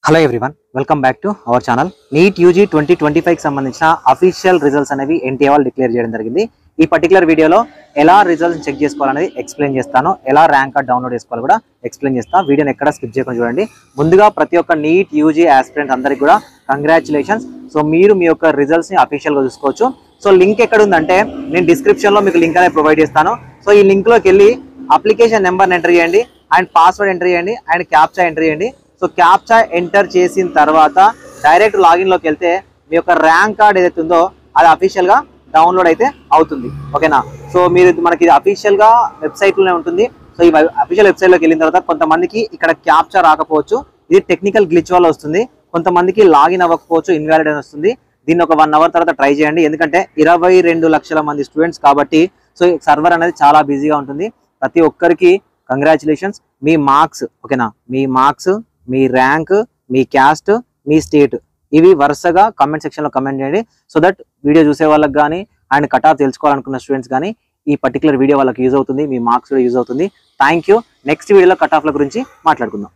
Hello everyone, welcome back to our channel. NEET UG 2025 కి సంబంధించిన official results అనేవి NTA వాళ్ళు డిక్లేర్ చేయడం జరిగింది. ఈ పర్టికులర్ వీడియోలో ఎలా రిజల్ట్స్ చెక్ చేసుకోవాలనేది ఎక్స్ప్లెయిన్ చేస్తాను, ఎలా ర్యాంక్ కార్డ్ డౌన్లోడ్ చేసుకోవాలి కూడా ఎక్స్ప్లెయిన్ చేస్తాను. వీడియోని ఎక్కడ స్కిప్ చేయకుండా చూడండి. ముందుగా ప్రతి ఒక్క నీట్ యూజీ ఆస్పిరెంట్ అందరికి కూడా కంగ్రాచులేషన్స్. సో మీరు మీ యొక్క రిజల్ట్స్ ని అఫీషియల్గా చూసుకోవచ్చు. సో లింక్ ఎక్కడ ఉందంటే నేను డిస్క్రిప్షన్ లో మీకు లింక్ అనేది ప్రొవైడ్ చేస్తాను. సో ఈ లింక్ లోకి వెళ్ళి అప్లికేషన్ నెంబర్ ఎంటర్ చేయండి అండ్ పాస్వర్డ్ ఎంటర్ చేయండి అండ్ క్యాప్చా ఎంటర్ చేయండి. సో క్యాప్చా ఎంటర్ చేసిన తర్వాత డైరెక్ట్ లాగిన్ లోకి వెళ్తే మీ యొక్క ర్యాంక్ కార్డ్ ఏదైతే ఉందో అది అఫీషియల్ గా డౌన్లోడ్ అయితే అవుతుంది. ఓకేనా? సో మీరు మనకి అఫీషియల్ గా వెబ్సైట్ లోనే ఉంటుంది. సో ఈ అఫీషియల్ వెబ్సైట్ లోకి వెళ్ళిన తర్వాత కొంతమందికి ఇక్కడ క్యాప్చా రాకపోవచ్చు, ఇది టెక్నికల్ గ్లిచ్ వల్ల వస్తుంది. కొంతమందికి లాగిన్ అవ్వకపోవచ్చు, ఇన్వాలిడ్ అని వస్తుంది. దీన్ని ఒక 1 అవర్ తర్వాత ట్రై చేయండి, ఎందుకంటే 22 లక్షల మంది స్టూడెంట్స్ కాబట్టి సో సర్వర్ అనేది చాలా బిజీగా ఉంటుంది. ప్రతి ఒక్కరికి కంగ్రాచులేషన్స్. మీ మార్క్స్, ఓకేనా, మీ మార్క్స్, మీ ర్యాంక్, మీ క్యాస్ట్, మీ స్టేట్, ఇవి వరుసగా కామెంట్ సెక్షన్ లో కమెంట్ చేయండి. సో దట్ వీడియో చూసే వాళ్ళకి కానీ అండ్ కట్ ఆఫ్ తెలుసుకోవాలనుకున్న స్టూడెంట్స్ కానీ ఈ పర్టికులర్ వీడియో వాళ్ళకి యూజ్ అవుతుంది, మీ మార్క్స్ కూడా యూజ్ అవుతుంది. Thank you. నెక్స్ట్ వీడియోలో కట్ ఆఫ్ల గురించి మాట్లాడుకుందాం.